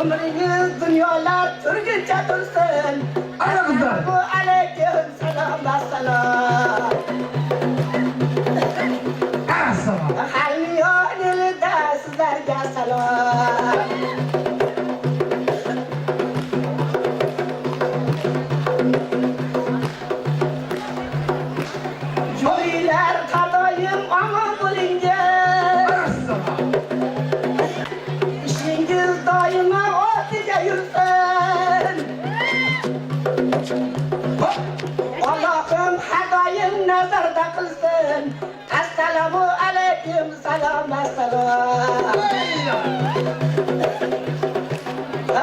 Ömrünüz dünyalar türgüce dursun. Aramızda. Bu aleyküm selam selam. Assalam. Halmiyon ilde sizlerge selam. Jüriler kadayım ama bulunca. Assalam. İşiniz daima ortaya yürüsün. Allah'ım hadayım nazarda kılsın. Esselamu aleyküm selam selam.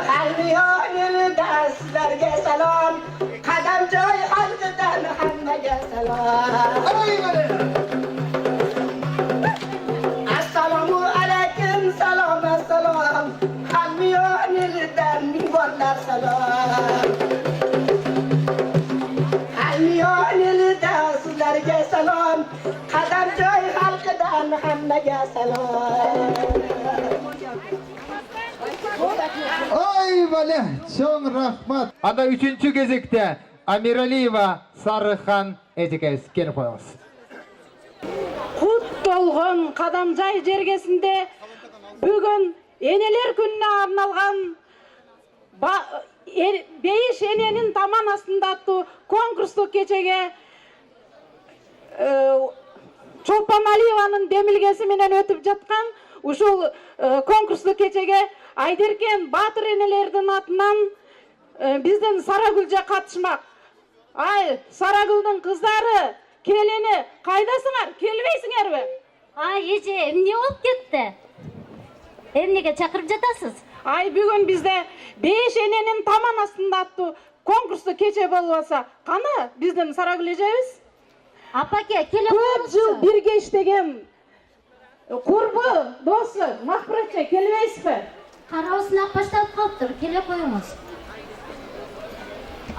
Halmiyon ilde sizlerge selam. Kadamcay halkıdan Muhammed'e selam. Esselamu aleyküm selam selam. Halmiyon ilden minberler selam. Halmiyon ilde sizlerge selam. Kadamcay halkıdan Muhammed'e selam. Ay vale, çok rahmat. Anda üçüncü gezekte Amiraliyeva Sarıhan Ejekes kelip koyamız. Kut dolgun Kadamjay жерgesinde бүгін енелер күніне арналған бейіш ененің таман астында атты конкурстық кечеге Чолпан Алиеваның демилгесі менен өтіп жатқан ушул конкурстық кечеге Айдеркен батыр енелердің атынан біздің Сарагүлже қатышмақ. Ай, Сарагүлдің қыздары, келені, қайдасыңар? Келбейсіңер бе? Ай, еже, эмне болуп кетти? Эмнеге чакырып жатасыз? Ай, бүгін бізде бейіш ененің таман астында атты конкурстық кече болуп атса, қаны біздің Сарагүл ежебіз? Апаке, келе Көп жыл бірге иштеген курбу, досы, Махпуратча, келбейсіз бе? карабысынак башталып калыптыр, келе коюңуз.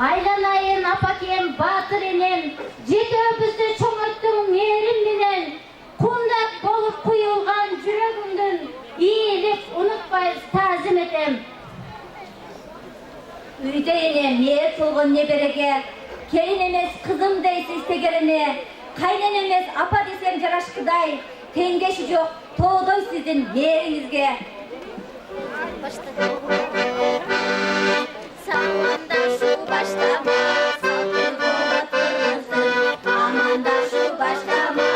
Айланайын, апакем, батыр энем, жетөөбүздү чоңойттуң мээрим менен, кундак болуп куюлган жүрөгүмдүн ийилип унутпай таазим этем. Үйдө энем мээр болгон небереге, келин эмес кызым дейсиз истегерине, кайнен эмес апа десем жарашкыдай, теңдеши жок тоодой сиздин мээриңизге. Саманда шу баштама, салтыр болот кыргыздын. Аманда шу баштама,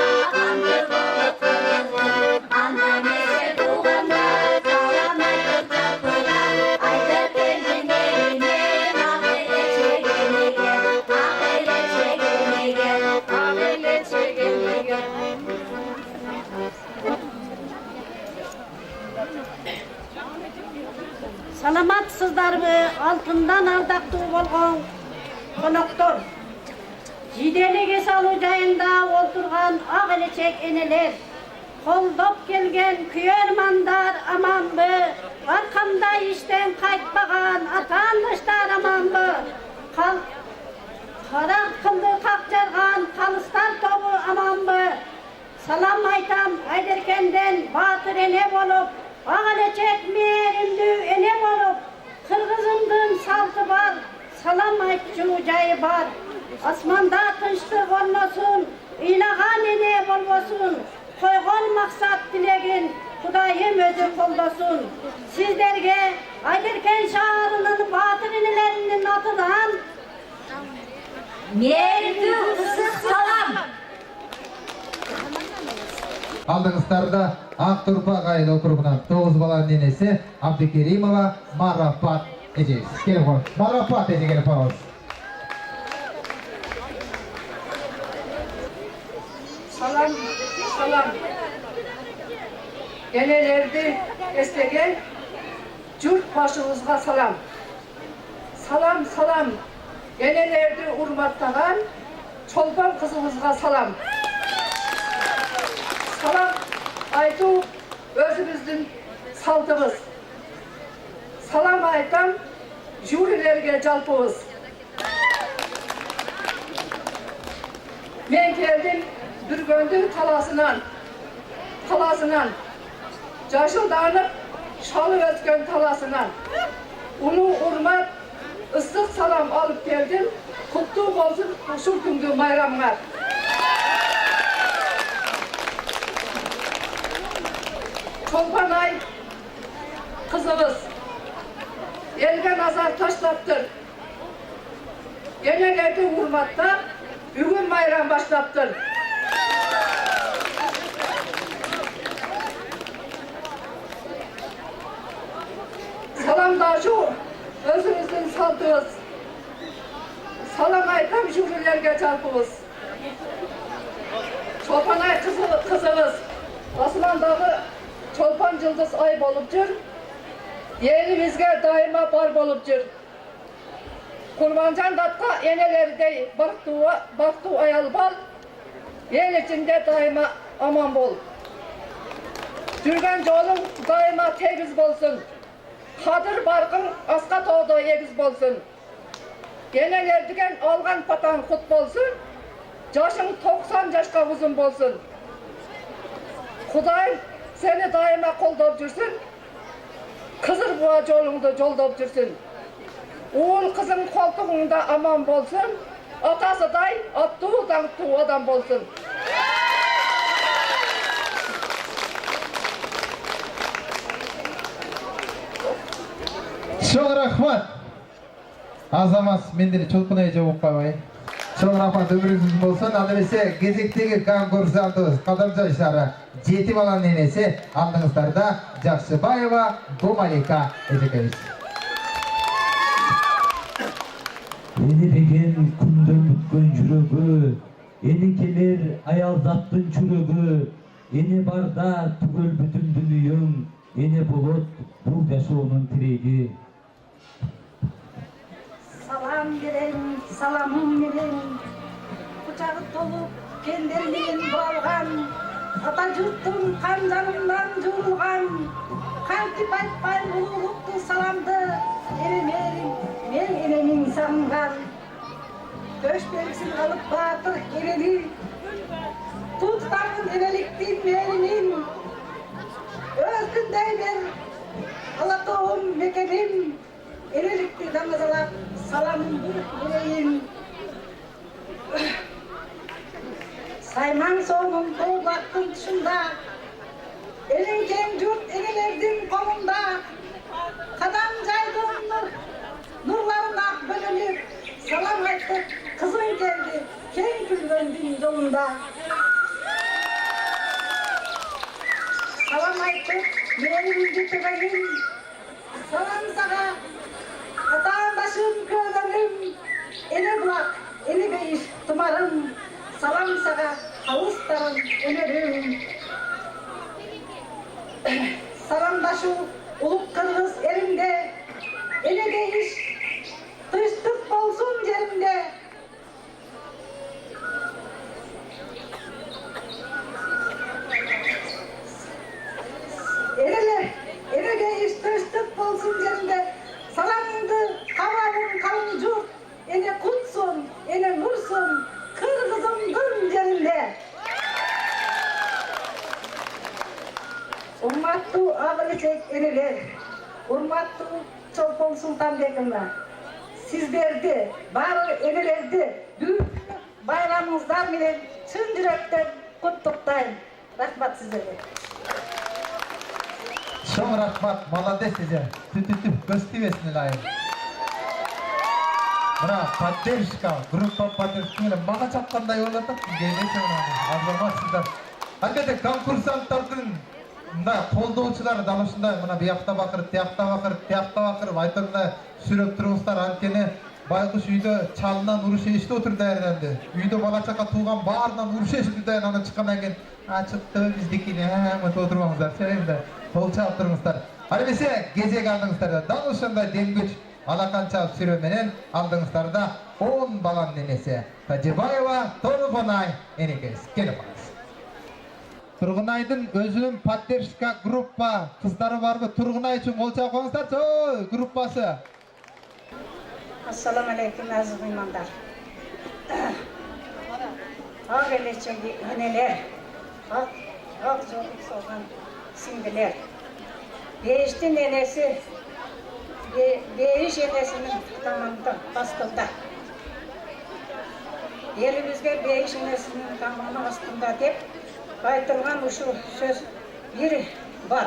антыр болот кыргыздын. Анда месе туугандар, салам айтып жапырган. Айтып келдим элиме, ак эле чегенеге, ак эле чегенеге, ак эле чегенеге. Саламатсыздарбы, алтындан ардактуу болгон коноктор. Жиделеге салуу жайында отурган ак элечек энелер, колдоп келген күйөрмандар аманбы? Аркамда иштен кайтпаган ата-анаштар аманбы? Кара кылды как жарган калыстар тобу аманбы? Салам айтам Айдеркенден батыр эне болуп, ак элечек мээримдүү эне болуп, кыргызымдын салты бар, салам айтчу жайы бар. Асманда тынчтык орносун, ыйлаган эне болбосун, койгон максат тилегин Кудайым өзү колдосун. Сиздерге Айдеркен шаарынын батыр энелеринин атынан мээримдүү ысык салам. Алдыңыздарда Ак Турпак айыл округунан 9 баланын энеси Абдыкеримова Марапат эжебиз. Келип коюңуз. Марапат эже келип коюңуз. Salam, salam. Enelerdi eslegen jurt başımızga salam. Salam, salam. Enelerdi urmattagan çolpan kızımızga salam. Salam aytуу özümüzdün saltımız. Salam aytam jürilerge jalpыбыз. Men geldim Bürgöndür kalasынан. Yaşıldanıp şalı ötken talasından ulu urmat, ıslık salam alıp geldim. Kutlu olsun uşul günkü bayramlar. Çolpanay kızımız elge nazar taşlattır. Genelerde hurmatta bugün bayram başlattır. Salam da şu özümüzün saldığız. Salam aytam jürilerge çarpımız. Çolpanay kızımız Osman'dağı Çolpan Yıldız ay bolupcur. Yerimizge daima bar bolupcur. Kurbancan datta enelerde baktu ayal bal. El içinde daima aman bol. Жүрген жолың daima tegiz bolsun. Kadır barkın asqa toğda egiz bolsun. Genelerdigen algan patan kut bolsun. Yaşın 90 yaşka uzun bolsun. Kudayım seni daima koldop жүрсün. Kızır buğa жолыңды жолдop жүрсün. Oğul kızın koltuğunda aman bolsun. Atasıday attu dаңqtu adam bolsun. Çok rahmat. Azamat mendili çolpanay жабып койбойн. Çok rahmat ömrünüz bolsun. Ademese gezektegi konkursantыбыз Kadamjoy шаары 7 баланын энеси алдыңыздарда Жакшыбаева Гомалика эжекебиз. Eni деген күндө бүткөн жүрөгү, ени келер аялзаттын чүрөгү, ени барда түгөл бүтүн дүнүйөң, ени болот бул жашоонун тиреги. Salam берем, саламым менен, кучагы толуп, кендер менен буралган, ата журттун кан жанымдан жуурулган, кантип айтпайм улуулуктуу саламды, эремерим, мен энемин сагынган. Көч белгисин алып баатыр энени, туттамын энеликтин мээринин, өзүндөй бер алатоом мекеним, enelikti damazalap salamın bereyim. Sayman sonun doğudaktın dışında, elinken yurt enelerdin kolunda, kadam caydığın nurlarına bölünüp, salam ayttık kızın geldi, ken külgöndün yolunda. Salam ayttık, benim getireyim, salam sana, Atağın başım gözlerim, ene bulak, ene beyiş tumarım, salam sağa havuzlarım önerim. Salamdaşı ulup kırgız elimde, ene beyiş tıştık olsun yerimde. Ene beyiş tıştık olsun yerimde. Salamındı kavalım kalın jurt, ene kutsun, ene nursun, kırgızımdın yerinde. Urmattu ağalecek eneler, urmattu Çolpan Sultan Begimler. Sizlerdi, bari enelerdi, büyük bayramınızlar menen çın yürekten kutluktayım. Rahmat sizlere. Çok rahmat, молодец size. Tütütüp göstermesin ilayim. Buna поддержка, группа поддержка mağa çapkanday olarak gelmeyse onu. Azalmazsızlar. Albatta konkursanttardın қолдоочулар данышында мына биякта бакырып, тиякта бакырып, тиякта бакырып айтымда сүрөп туруңуздар. Анткени байкуш үйдө чалынан уруш эшип отур даярданды. Үйдө бала чака тууган баарынан уруш эшип дайын, аны чыккандан кийин чыкты биздикине мынтип отурбаңыздар, сөйлөймүздар. Кол чаап туруңуздар. Ал эмесе кезек алдыңыздарда дал ошондой демгүч алаканча сүрөө менен алдыңыздарда 10 баланын энеси Тажибаева Торгонай энекебиз келип калат. Turgunay'dın özünün поддержка группа kızları var mı? Turgunay için kol çabuk koyunuzlar. Gruppası. Assalamu alaikum aziz imamlar. Ağabeyleçeki öneler, ağ zorluk soğan simgeler. Beyiştin enesi, Beyiş enesinin tamamında, aslında. Elimizde Beyiş enesinin tamamı aslında deyip, aytılgan uşu söz bir var.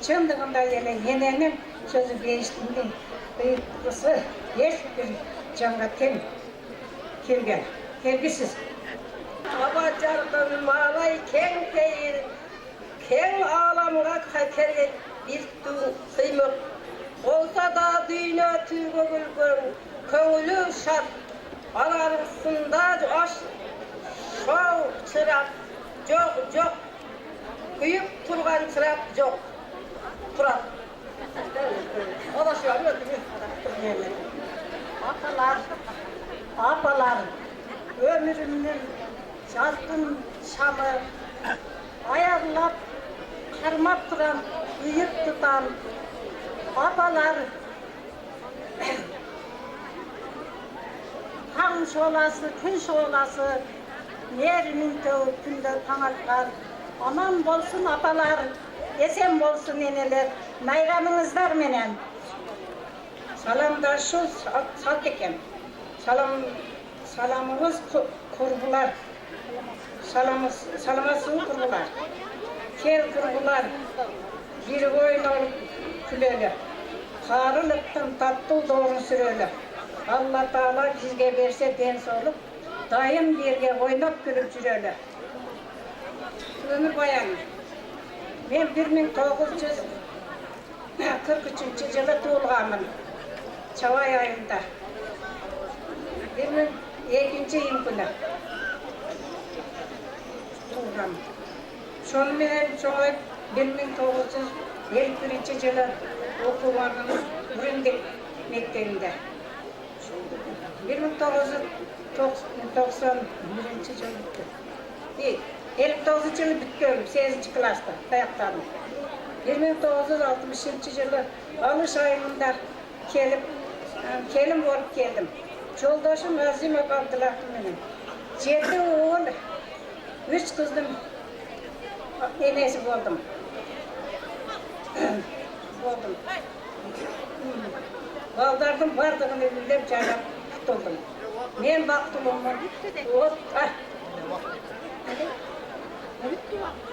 Çındığında enenin sözü Beyiştin'in bıyıklısı eş bir canға kelgen, kelgisiz. Abacardım malay keng değil, keng alamga kaker bir sıymık. Olsa da dünya tüygülgün, köngülü şart. Alarısında aş, şov çırak, yok. Kuyup turgan çırak yok. Turak. O da şu an Apalar, ömrümün jarkın şamı, ayarlap, karmap turan, uyup tutan, apalar, taң şolası, gün şolası, nerinin tövüp günde taң aman bolsun apalar, esen bolsun eneler, bayramыңыздар менен. Salamdaşı salt eken. Salamımız kurgular. Salamasın kurgular. Kel kurgular. Bir oyun olup küleli. Karılıktın tatlı doğru süreli. Allah Teala bizge verse dens olup, dayım birge oynap gülüp жүрeli. Ömür bayanı. Men 1943 жылы туылғанмын. Чавай айында. 2002 күні туылғанмын. Сонымен соңы 1951 жылы оқуғанмын Үрендік мектебінде. 1991 жылы бітті. 59 жылы біткенмін, 8 класста аяқтадым. 1960 жылы алыш айында келім болып келдім. Жолдашым Азимов Абдулахов менен. 7 ұл, 3 қыздың енесі болдым. Балдардың бардығын үйлеп жайлап тұтылдым. Мен бақтылымын.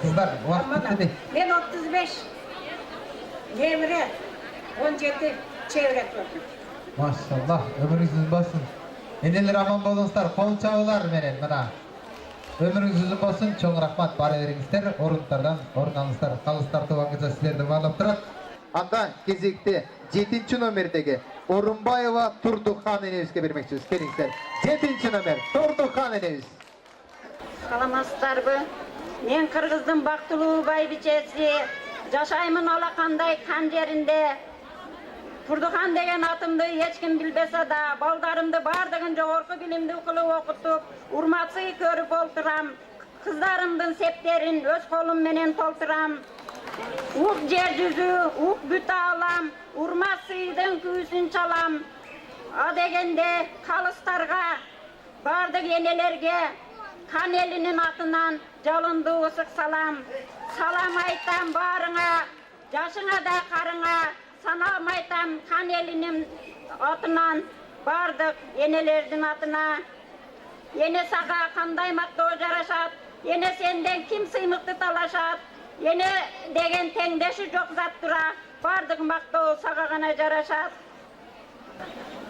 Kızlar, vakit bitti. Men 35, Nemre 17 çevre gördüm. Maşallah, ömrünüz uzun bolsun. Eneler aman bolungsuzlar, kol çabılar menen mana. Ömrünüz uzun bolsun, çoğun rahmat bara beringizler, orunlardan orun alыңыздар. Kalыстар тобаңызда силерди баалап турат. Анда кезекте 7-ci номердеги Орунбаева Турдухан энебизге бермекчибиз. Келиңиздер. 7-ci номер Турдухан энебиз. Саламатсыздарбы? Мен Кыргыздын бактылуу байбичеси, жашаймын алакандай кан жеринде. Турдухан деген атымды эч ким билбесе да, балдарымды бардыгын жогорку билимди кылып окутуп, урматсый көрүп олтурам. Кыздарымдын септерин өз колум менен толтурам. Ук жер жүзү, ук бүт алам, урматсыйдын күүсүн чалам. А дегенде калыстарга, бардык энелерге, kan elinin atынан жалынды ысык салам. Салам айтам барыңа, жашыңа да карыңа. Санам айтам kan elinin атынан бардык энелердин атына. Ене сага кандай мактоо жарашат, ене сенден ким сыймыкты талашат. Ене деген теңдеши жок зат тура, бардык мактоо сага гана жарашат.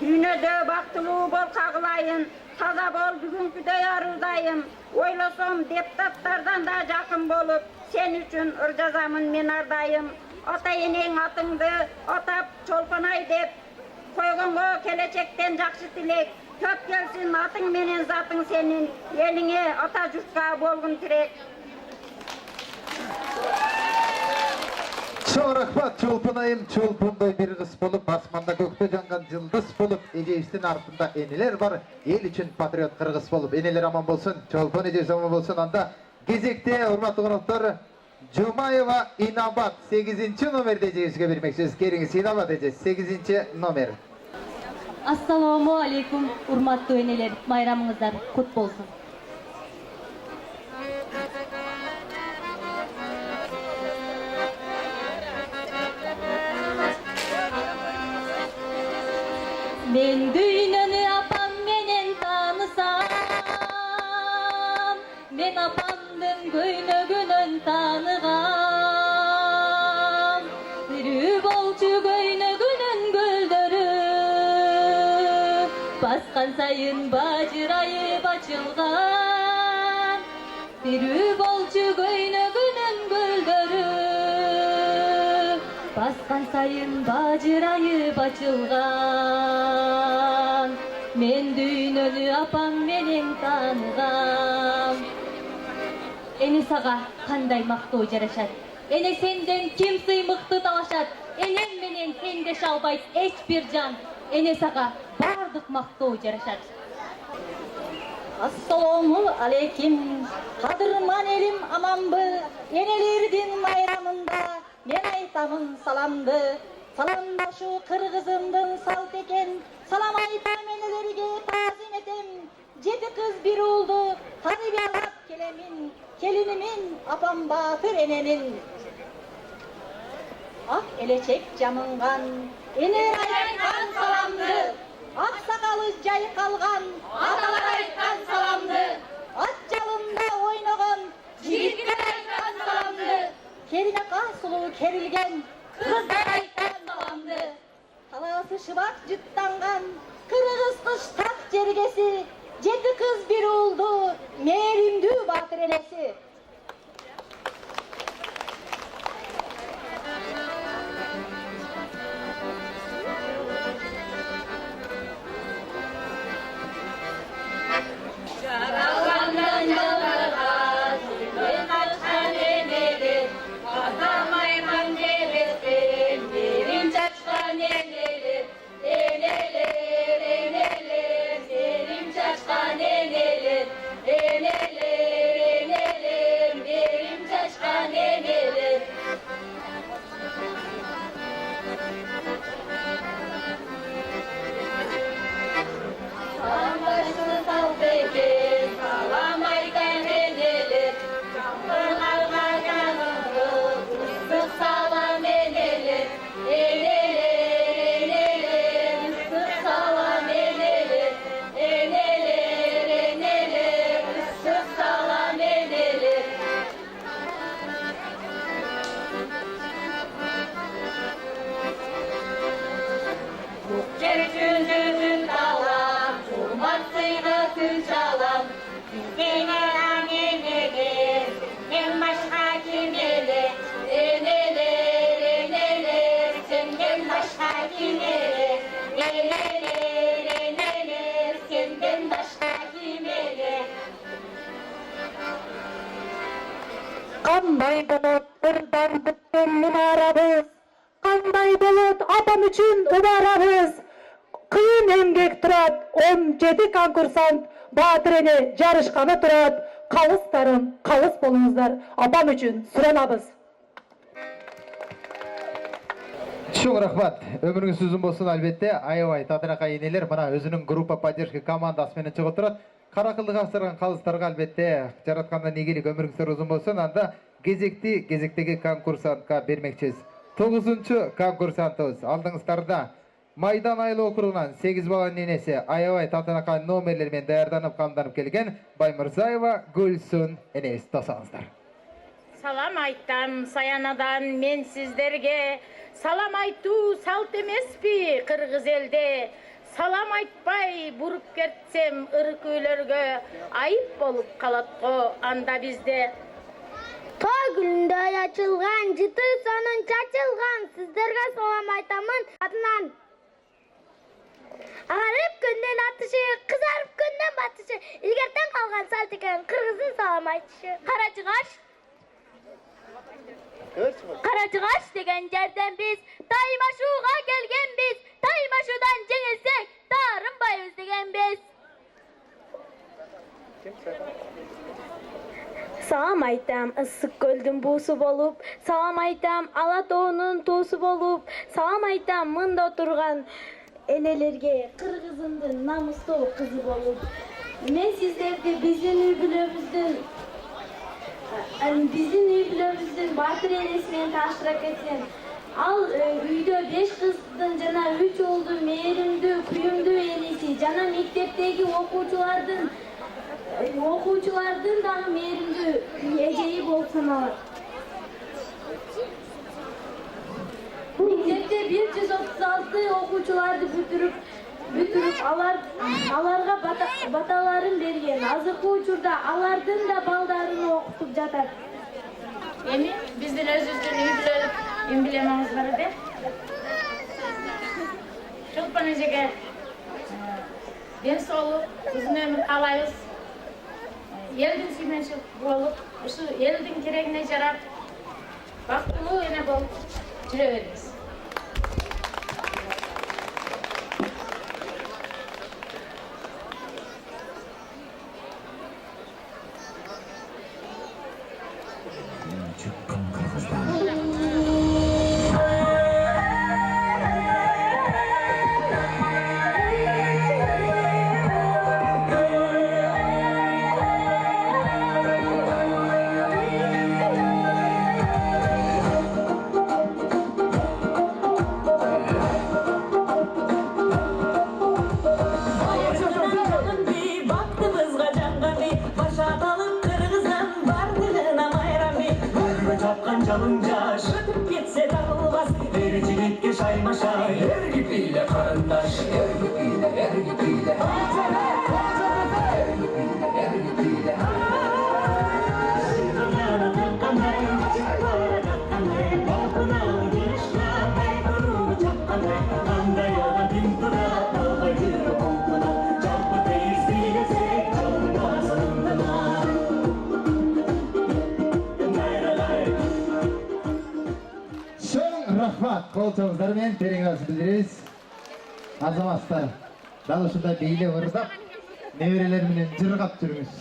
Дүйнөдө бактылуу бол кагылайын, таза бол бүгүнкүдөй аруудайым. Ойлосом депутаттардан да жакын болуп, сен үчүн ыр жазамын мен ардайым. Ата энең атыңды атап чолпонай деп, койгонго келечектен жакшы тилек. Көп келсин атың менен затың сенин, элиңе ата журтка болгун тирек. Çoğun rahmat, çolpanayım, çolpunday bir kız bolup, asmanda gökte jangan yıldız bolup, Eceviştin артында eneler var, el için patriot kırgız bolup, eneler aman bolsun, çolpan Eceviş aman bolsun, anda gezekte, hormatlı konuklar, Cumayeva İnabat 8. nomerde Eceviş'e vermekçiyiz. Geliniz İnabat Eceviş 8. nomer. Assalamu alaikum, urmatlı öneler, bayramınızlar kut bolsun. Men düýnüni apam menen tanysam, men apamdın göýnөгүнөн tanygam. Biri bolçu göýnөгүnün göldörü, baskan sayın bajırayıp açılgan. Biri bolçu göýnөгүnün göldörü, baskan sayın bajırayıp açılgan. Men düýnüni apam menen tanygam. Ene saga kanday maktoo jaraşat? Ene senden kim sıymıktı talaşat? Enem menen sende şalbayt hiç bir can. Ene saga bardyk maktoo jaraşat. Assalamu aleykim. Kadırman elim amanby. Enelerdiň bayramında men aytamın salamdy. Salamda şu kırgızımdın salt eken. Salam aytam enelerge tazim etem. 7 kız bir oldu. Hadi bir alap kelemin. Kelinimin apam batır enenin. Ak eleçek camıngan. Ener aytkan salamdı. Ak sakalı jayı kalgan. Atalar aytkan salamdı. At jalında oynagan. Jigitler aytkan salamdı. Kerine kasulu kerilgen. Kızlar aytkan salamdı. Talası şıbak jıttangan. Kırgız kış tak jergesi. 7 kız bir oldu. Merimdүү batır enesi. Jaralgandan jallarga sürgün açkan eneler, Atamayman debeslerin berim çaçkan eneler. Eneler, eneler, berim çaçkan eneler. Eneler, eneler, berim çaçkan eneler. Salam başını sal peki, salam aytan eneler. Camlarga canımdı, ıslık salam eneler. Eneler, eneler, ıslık salam eneler. Eneler, eneler, ıslık salam eneler. Çerçüzün dalam, Kurmat sıygasın çalam. Bizgene anneneler, senden başka kim ele? Eneler, eneler, senden başka kim ele? Eneler, eneler, senden başka kim ele? Qanday bulut ırdandık belli arabız. Qanday bulut apam üçün ubarabız. Kıyın emgek turat 17 konkursant batır ene jarışkana turat. Kalıstarım, kalыс bolуңуздар. Apam üçün suranabız. Çok rahmat. Ömrünüz uzun bolsun albatta. Aябай татынакай энелер мына өзүнүн группа поддержки командасы менен чыгып турат. Каракылдык астырган калыстарга албетте жараткандан ийгилик ömrүңүздөр uzun болсун. Анда кезектеги конкурсантка бермекчиз. 9-чу конкурсантыбыз алдыңыздарда Майдан Айыл округунан 8 баланын энеси Аябай татынакай номерлер менен даярданып камданып келген Баймырзаева Гүлсүн энеси тосаңыздар. Salam aytam Саянадан мен сиздерге. Салам айтуу салт эмеспи кыргыз элде. Салам айтпай буруп кетсем ырк үйлөргө айып болуп калат го анда бизде. Той күнүндөй ачылган, жыты сонун чачылган, сиздерге салам айтамын атынан. Агарып күндөн атышы, кызарып күндөн батышы, илгертен калган салт экен кыргыздын салам айтышы. Карачыгаш деген жерден биз Таймашууга келгенбиз. Таймашуудан жеңилсек, таарынбайбыз дегенбиз. Салам айтам ысык көлдүн буусу болуп, салам айтам ала тоонун туусу болуп, салам айтам мында отурган энелерге кыргызымдын намустуу кызы болуп. Мен сиздерди биздин үй бүлөбүздүн батыр энеси менен тааныштыра кетсем. Ал үйдө 5 кыздын жана 3 оолдун мээримдүү күйүмдүү элиси жана мектептеги окуучулардын дагы мээримдүү эжеи болуп саналат. Мектепте 136 окуучуларды бүтүрүп аларга баталарын берген. Азыркы учурда алардын да балдарын окутуп жатат. Эми биздин өзүбүздүн эмблемабыз бар эде. Чолпон эжеге ден соолук, узун өмүр каалайбыз. Элдин сүймөнчү болуп, ушу элдин керегине жарап, бактылуу эне болуп жүрө беребиз. Çalıncaş, gitse dağılmaz, ericilikke şaymaşay. Ergipiyle karındaş, ergipiyle. Ergipiyle. Rahmat, koltuğunuzlarымен тереңіз білдіріңіз. Азаматтар, дал ушундай бейле ырдап, неберелер менен жыргап жүрүңүз.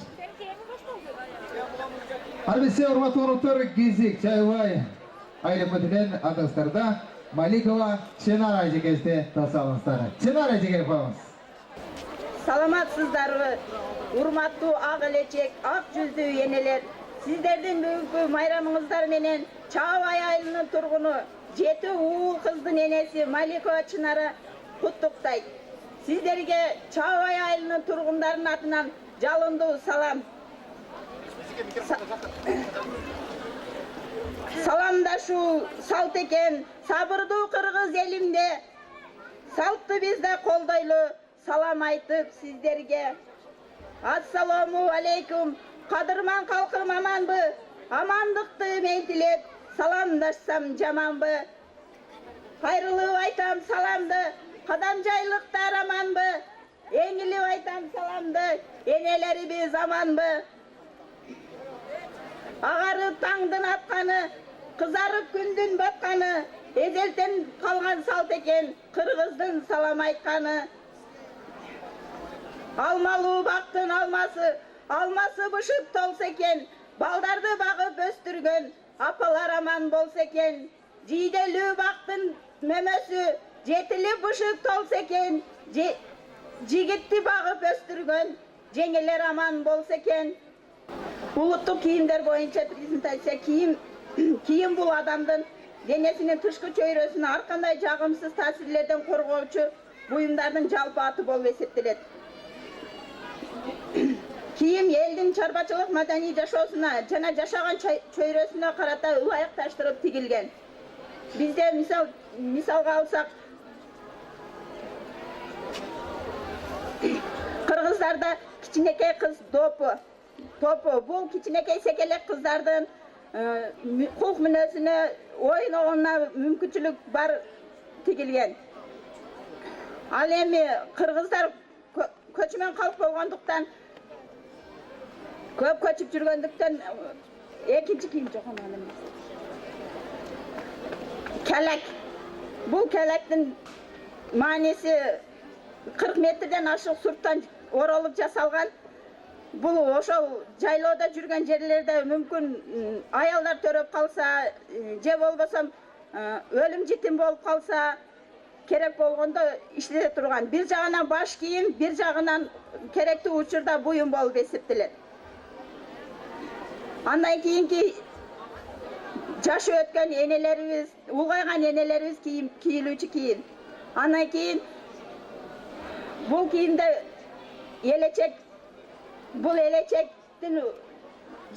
Арбесе урматтуу конуктар, кезек Чайбай айылып өтүлген агыстарда Маликова Ченар эжекебизди тосалыңыздар. Ченар эжеге коебуз. Саламатсыздарбы, урматтуу ак элечек, ак жүздүү энелер. Сиздердин бүгүнкү майрамыңыздар менен Чабай айылынын тургуну 7 уул кыздын энеси Маликова Чынара куттуктайт. Сиздерге Чабай айылынын тургундарынын атынан жалындуу салам. Саламдашуу салт экен, сабырдуу кыргыз элимде. Салтты биз да колдойлу, салам айтып сиздерге. Ассаламу алейкум, кадырман калкым аманбы, амандыкты мен тилеп, саламдашсам жаманбы. Кайрылып айтам саламды, кадамжайлыктар аманбы, эңилип айтам саламды, энелерибиз аманбы. Агарып таңдын атканы, кызарып күндүн батканы, эзелтен калган салт экен, кыргыздын салам айтканы. Алмалуу бактын алмасы, алмасы бышып толса экен, балдарды багып өстүргөн, апалар аман болса экен. Жийделүү бактын мөмөсү, жетилип бышып толса экен, жигитти багып өстүргөн, жеңелер аман болса экен. Улуттук кийимдер боюнча презентация. Кийим бул адамдын денесинин тышкы чөйрөсүн ар кандай жагымсыз таасирлерден коргоочу буюмдардын жалпы аты болуп эсептелет. Кийим элдин чарбачылык маданий жашоосуна жана жашаган чөйрөсүнө карата ылайыкташтырып тигилген. Бизде мисалга алсак, кыргыздарда кичинекей кыз топу. Бул кичинекей секелек кыздардын кулк мүнөзүнө ойногонуна мүмкүнчүлүк бар тигилген. Ал эми кыргыздар көчмөн калп болгондуктан, көп көчүп жүргөндүктөн экинчи кийим жок анан эмес. Келек. Бул келектин мааниси 40 метрден ашык сурттан оролуп жасалган. Бул ошол жайлоодо жүргөн жерлерде мүмкүн аялдар төрөп калса, же болбосо өлүм житим болуп калса, керек болгондо иштете турган. Бир жагынан баш кийим, бир жагынан керектүү учурда буюм болуп эсептелет. Андан кийинки жашы өткөн энелерибиз, улгайган энелерибиз кийилүүчү кийим. Андан кийин Бұл кийимде бұл елечектің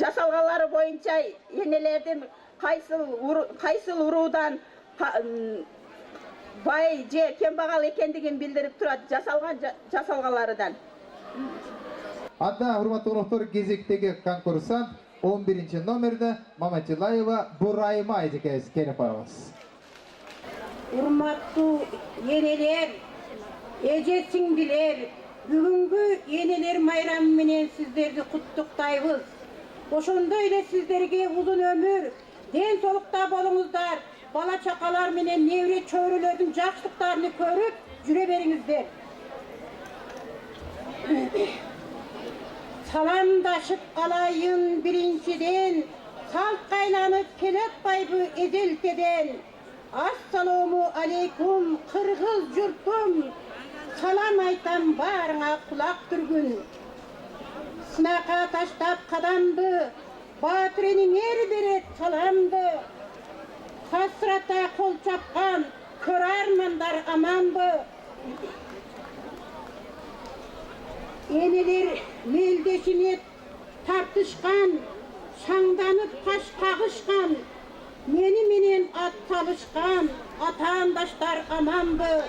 жасалғалары бойынша енелердің қайсыл ұрудан бай же кембағал екендігін білдіріп тұрады жасалғаларыдан. Анда урматтуу коноктору кезектеги конкурсант 11 номерде Маматилаева Бурайма эжекебиз келип барабыз. Урматтуу енелер, эже сиңдилер, бүгүнкү енелер майрамы менен сиздерди куттуктайбыз. Ошондой эле сиздерге узун өмүр, ден соолукта болуңуздар, бала чакалар менен небере чөйрөлөрдүн жакшылыктарын көрүп жүрө бериңиздер. Salamdaşıp alayın birinciden, salk kaynanıp kelep baybı ezelteden. Assalamu aleykum Kırgız yurtum, salam aytan barına kulak türgün. Sınaka taştap kadamdı, Batırenin eri beret salamdı. Hasrata kol çapkan, kör armandar amandı. Eneler meldeşini tartışkan, şangdanıp taş kağışkan, meni menen at talışkan, atandaşlar amandı.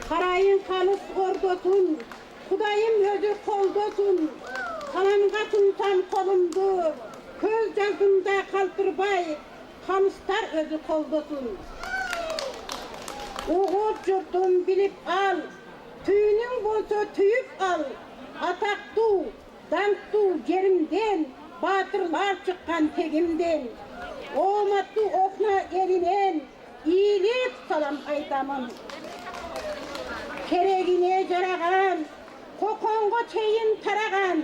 Karayın kalıs ordosun, Kudayım özü koldosun, salamga tuntam kolumdu, köz yazımda kaltırbay, kamıştar özü koldosun. Oğuz yurtum bilip al, tüyünün bolsa tüyüp al, ataktu, danktu yerimden, batırlar çıkkan tegimden. Omattu okna elinen, iyilik salam aytamın. Keregine jaragan, kokongo çeyin taragan,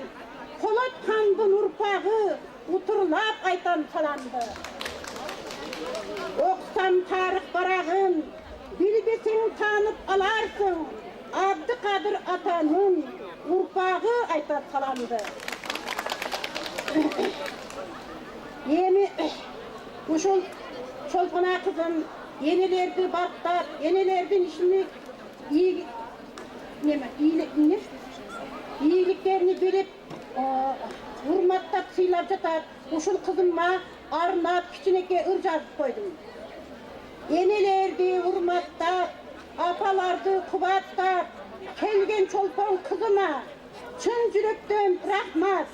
kolot kandın urpağı, uturlap aytam salamdı. Oksam tarih barağın, bilbesin tanıp alarsın, Abdülkadir atanın urpağı ayta salamdı. Yeni uşul çolpana kızım yenilerdi baktap, yenilerden işini iyiliklerini bilip hurmatlap sıylap jatar. Uşul kızıma arnap kiçineke ır жазып koydum. Yenilerdi hurmatlap, apalardı kubatlap, kelgen çolpon kızıma çın yürekten rahmat.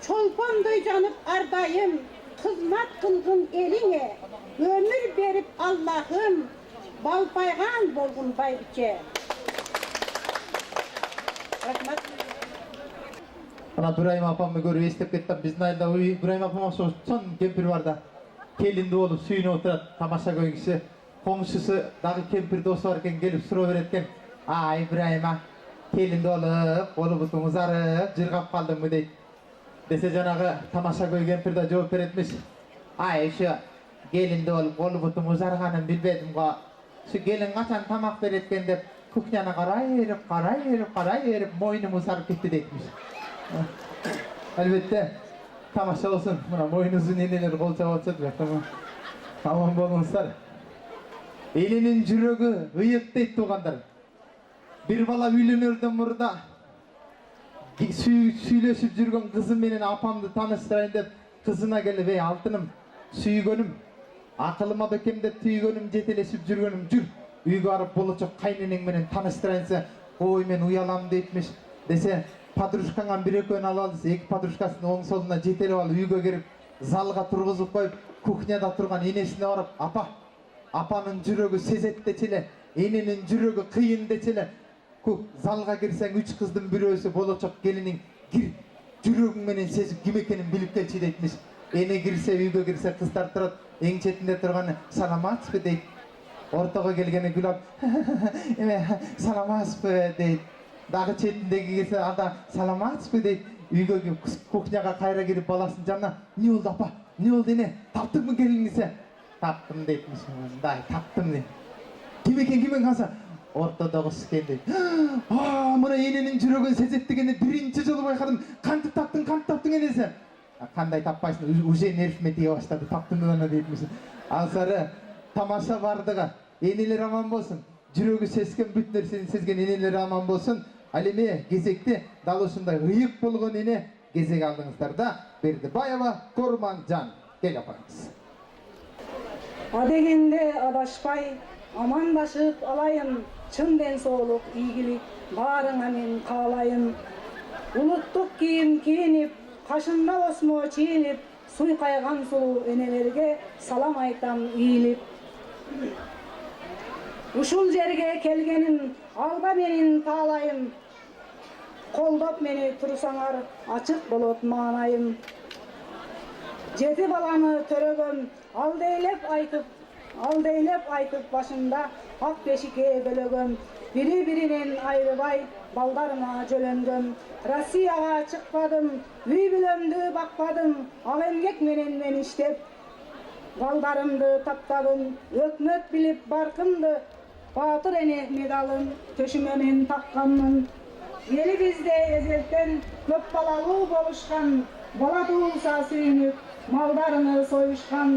Çolpondoy canıp ardayım, kızmat kılgın eline, ömür berip Allah'ım, balpaygan bolgun baybiçe. Rahmat. Ana Burayma apamı görüp estep kettim. Bizdin ayda Burayma apama son kempir var da. Kelindi olup suyuna oturat, tamasha koygisi. Komşusu dagı kempir dostu var eken gelip suro beretken. Ay Burayma, kelindi olup butum uzarıp, jırgap kaldım mı deyt. Dese janağı tamasha koy kempir de жооп beretmiş. Ay şu gelindi olup butum uzarganын bilbedim go. Şu gelin kaçan tamak beretken dep kухняны карай берип мойнум узарып кетти дейтmiş. Elbette tamasha olsun. Mına moynunuzu neneler kol çabalatsat tamam. Aman bolуңуздар. Elinin жүрөгү ıyık deyt tuğanдар. Bir bala үйленерден murda süйлöşüp жүргөн kızım menen apamdı tanıştırayın dep kızına gelip ey altınım, süygönüm, akılıma bekem dep tüygönüm, jetelesip жүргөнüm jür. Үйгө барып болочок кайненең менен таныштырайынса, ой мен уялам дейтmiş. Dese подружкаңан bir экөөнү алып ал десе, эки подружкасын оң солуна жетелеп алып үйгө кирип, залга тургузуп коюп, кухняда турган энесине барып, апа, апанын жүрөгү сезет дечеле, эненин жүрөгү кыйын дечеле. Залга кирсең 3 кыздын бирөөсү болочок келиниң кир, жүрөгүң менен сезип ким экенин билип келчи дейтmiş. Эне кирсе, үйгө кирсе кыздар турат, эң четинде турганы саламатсызбы дейт. Ortaga gelgeni gülüp, salamazsızbı deyit. Dağı çetindeki girse anda salamazsızbı deyit. Uyga gibi kухняga kayra girip balasın canına. Ne oldu apa? Ne oldu ne? Taptın mı gelinise? Taptım deyitmiş. Day taptım deyit. Kim eken kimen kalsa? Ortada kızken deyit. Mına enenin жүрөгүн сезет дегенде birinci жолу байкадым. Kantip taptın enese. Kanday tappaysın, уже nerfime diye başladı. Taptın mı deyitmiş. Al sarı. Tamasha bardığı, eneler aman bolsun. жүрегі сескен бүт нәрсені сезген енелер аман болсын. Ал эми кезекте дал ушундай ыйык болгон эне кезек алдыңыздарда Бердибаева Корманжан. Кел апаңыз. Адегенде адашпай, амандашып алайын, чын ден соолук, ийгилик баарыңа мен каалайын. Улуттук кийим кийинип, кашында осмо чийилип, суйкайган сулуу энелерге салам айтам ийилип. Ушул жерге келгенин алда менин таалайым, колдоп мени турсаңар ачык болот маанайым. Жети баланы төрөгөм, алdeylep айтып башында ак бешикке бөлөгөм. Бири-биринен айрыбай балдарыма жөлөнгөм. Россияга чыкпадым, үй бүлөмдү бакпадым, ал эмгек менен мен иштеп балдарымды таптадым. Өкмөт билип баркымды, Батыр эне медалын төшүмө мен такканмын. Элибизде эзелтен көп балалуу болушкан, бала туулса сүйүнүп, малдарыны союшкан,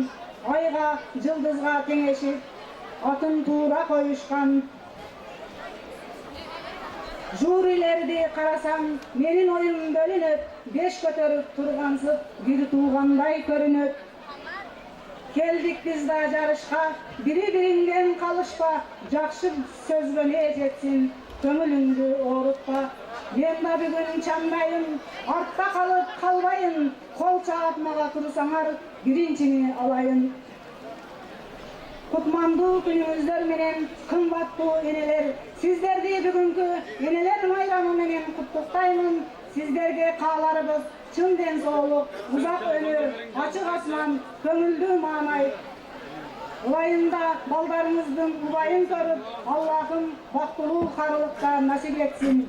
айга, жылдызга теңешип, атын туура коюшкан. Журилерди карасам, менин оюм бөлүнөт, беш көтөрүп тургансып, бир туугандай көрүнөт. Келдик биз да жарышка, бири-бириңден калышпа, жакшы сөзгө жетсин, көңүлүңдү оорутпа. Мен да бүгүн чамдайым, артта калып калбайын, кол чаап мага турсаңар, биринчини алайын. Кутмандуу күнүңүздөр менен кымбаттуу энелер, сиздерди бүгүнкү энелер майрамы менен куттуктаймын. Сиздерге кааларыбыз чын ден соолук, узак өмүр, ачык асман, көңүлдүү маанай. Ылайында балдарыңыздын убайын көрүп, Аллахым бактылуу карылыкка насип этсин.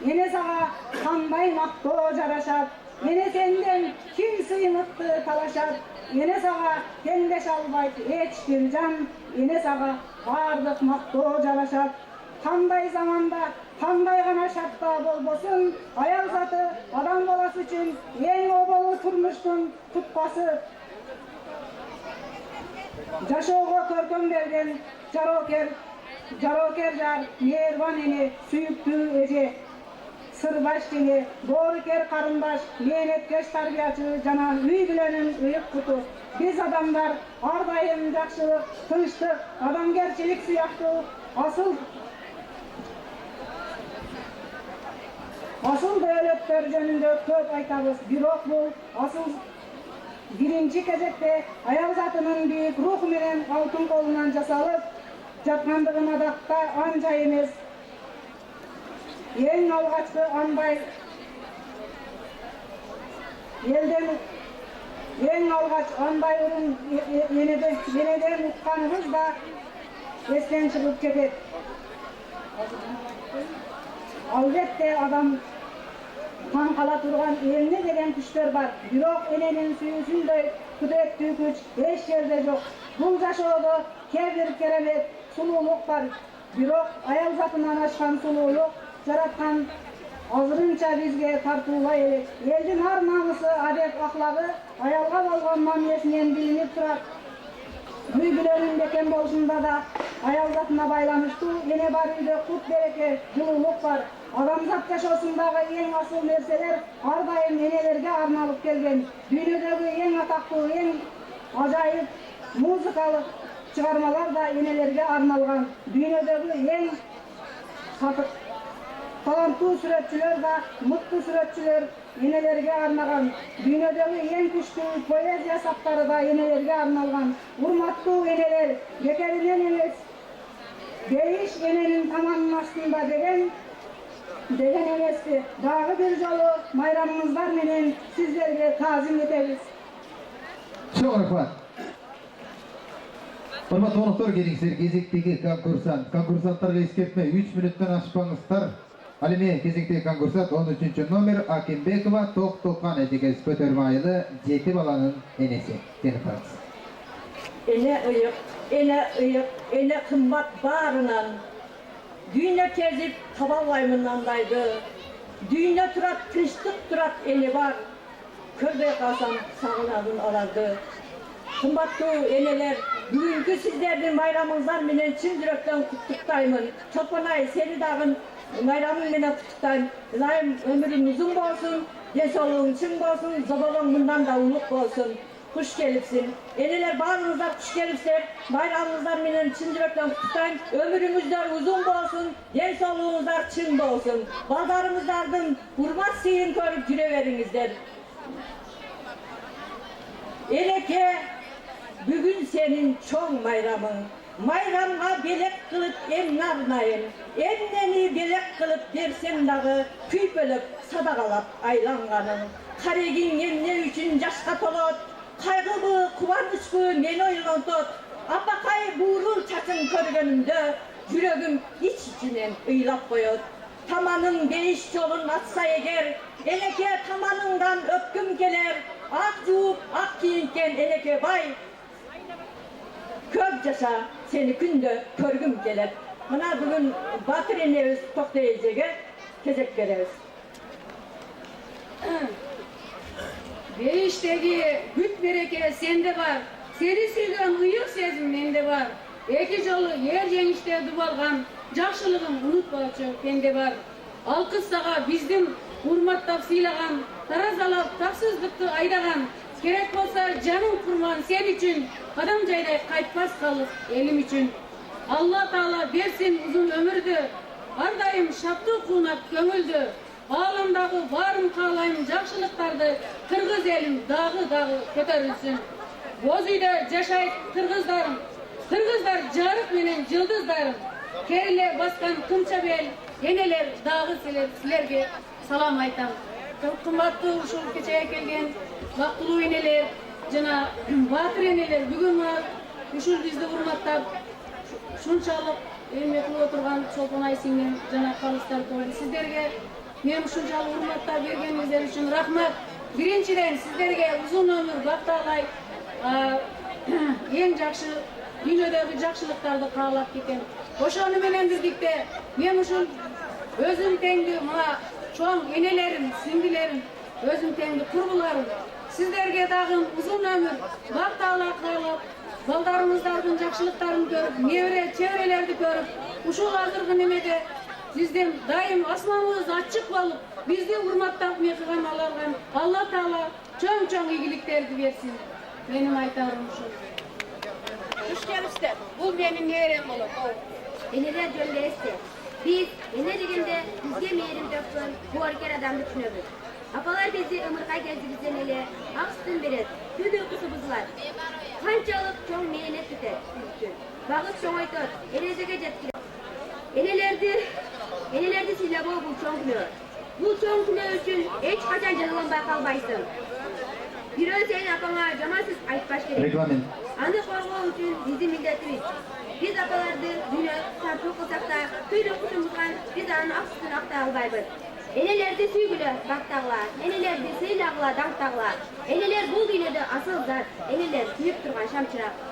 Эне сага кандай мактоо жарашат, эне сенден ким сыймыкты талашат, эне сага теңдеш албайт эч бир жан, эне сага бардык мактоо жарашат. Кандай заманда, кандай гана шартта болбосун, аял заты адам баласы үчүн эң оболу турмуштун тутпасы. Жашоого көркөм берген жарокер жар, мээрбан эне, сүйүктүү эже, сырбаш жеңе, доорукер карындаш, мээнеткеш тарбиячы жана үй бүлөнүн ыйык куту. Биз адамдар ар дайым жакшылык, тынчтык, адамгерчилик сыяктуу асыл дөөлөттөр жөнүндө көп айтабыз. Бирок бул асыл биринчи кезекте аял затынын бийик руху менен алтын колунан жасалып жаткандыгына да анча эмес. Эң алгачкы андай элден эң алгач андай урун энеден укканыбыз да эстен чыгып кетет. Албетте адам кала турган эмне деген күчтөр бар. Бирок эненин сүйүүсүндөй кудуреттүү күч эч жерде жок. Бул жашоодо кээ бир керемет сулуулук бар. Бирок аял затынан ашкан сулуулук жараткан азырынча бизге тартуулай элек. Элдин ар намысы, адеп, аклагы аялга болгон мамилесинен билинип турат. Үй бүлөнүн бекем болушунда да аял затына байланыштуу эне бар үйдө кут береке, жылуулук бар. Адамзат жашоосундагы эң асыл нерселер ар дайым энелерге арналып келген. Дүйнөдөгү эң атактуу, эң ажайып музыкалык чыгармалар да энелерге арналган. Дүйнөдөгү эң таланттуу сүрөтчүлөр да, мыктуу сүрөтчүлөр энелерге арнаган. Дүйнөдөгү эң күчтүү поэзия саптары да энелерге арналган. Урматтуу энелер, бекеринен эмес, дейиш эненин таманын астында деген эмеспи. Дагы бир жолу майрамыңыздар менен сиздерге таазим этебиз. Чоң рахмат. Урматтуу конуктор, келиңиздер, кезектеги конкурсанттарга эскертме, 3 мүнөттөн ашпаңыздар. Ал эми кезектеги конкурсант 13 номер Акимбекова Токтокан эжекебиз көтөрмө айылы 7 баланын энеси. Жеңимпаз. Эне ыйык, эне кымбат баарынан. Дүйнө кезип таба албаймын андайды. Дүйнө турат, тынчтык турат, эне бар. Көрбөй калсам сагынабын аларды. Кымбаттуу энелер, бүгүнкү сиздер Sizlerden bayramınızlar menen çin yürekten kutluktayım. Çopanay seni dağın bayramın menen kutluktayım. Layım ömrün uzun olsun, desoluğun çın olsun, zobalın bundan da uluk olsun. Hoş gelipsin. Eneler bağrınızlar hoş gelipsler. Bayramınızlar menen çin yürekten kutluktayım. Ömrümüzler uzun olsun, desoluğunuzlar çın olsun. Bazarımızlardan hurmat seyin körüp jüreverinizler. Eleke bugün senin çoğun bayramın. Bayramga belek kılıp en narnayın. Enneni belek kılıp dersen dağı küy bölüp sadakalap aylanganın. Karegin enne üçün yaşka tolut. Kaygıbı, kuvanışbı meni oylan tut. Apakay buğrul çatın körgönümde. Yüreğim iç içinen ыйлап koyut. Tamanın beyiş yolun atsa eger. Eleke tamanından öpküm geler. Ak juup, ak kiyinken eleke bay. Köp yaşa, seni günde körgüm gelir. Buna bugün Batır enemiz Toktayıcı'ya kezek veririz. Beyişteki güt bereke sende var. Seni suygan ıyık sezim mende var. Eki jolu yer jеңişte dubalgan, жақшылығын unutpauçu pende var. Alkış sağa bizdim urmattap sıylagan, tarazalap taksızlıkты aydagan. Gerek bolsa canım kurban sen için, kadam jayday kaytpас kalıp elim için. Allah Taala bersin uzun ömürdü, ардайым шаптық куунап көңүлдү. Ааламдагы баарын каалайм жакшылыктарды, кыргыз элим дагы көтөрүлсүн. Боз үйдө жашайт кыргыздарым, кыргыздар жарык менен жылдыздарым. Кериле баскан кымча бел, энелер дагы силерге салам айтам. Кымбаттуу ушул кечеге келген бактылуу энелер жана баатыр энелер бүгүн ушул бизди урматтап ушунчалык эмне кылып отурган Чолпонай сиңдим жана калыстар тобу сиздерге мен ушунчалык урматтап бергениңиздер үчүн рахмат. Биринчиден сиздерге узун өмүр бакталай, эң жакшы дүйнөдөгү жакшылыктарды каалап кетем. Ошону менен бирдикте мен ушул өзүм теңдүү мына чоң энелерим, сиңдилерим, өзүм теңдүү курбуларым сиздерге дагы узун өмүр бакталай каалап, балдарыңыздардын жакшылыктарын көрүп, небере чеберелерди көрүп, ушул азыркы немеде биздин дайым асманыбыз ачык болуп, бизди урматтап мекыган Алла Таала чоң ийгиликтерди берсин. Менин айтарым ушул. Hoş gelipsizler. Бул менин неберем болот. Eneler jölleşti. Biz ene degende bizge meyrim tökсөн borker adamды түшүнөбүз. Apalar bizi ымырга келгизген эле ак сүтүн берет. Түдү кусы бузулат. Канчалык чоң мээнет кетет. Багыт чоңойтот. Эрежеге жеткилет. Энелерди сыйлабоо бул чоң күнөө. Бул чоң күнөө үчүн эч качан жазаланбай калбайсың. Бирөө сени апаңа жаман сөз айтпаш керек. Регламент. Аны коргоо үчүн биздин милдетибиз. Биз апаларды дүйнө тартуу кылсак да, түдү кусумузган биз анын ак сүтүн актай албайбыз. Энелерди сүйгүлө, бактагыла, энелерди сыйлагыла, даңктагыла. Энелер бул дүйнөдө асыл зат, энелер сүйүп турган шамчырак.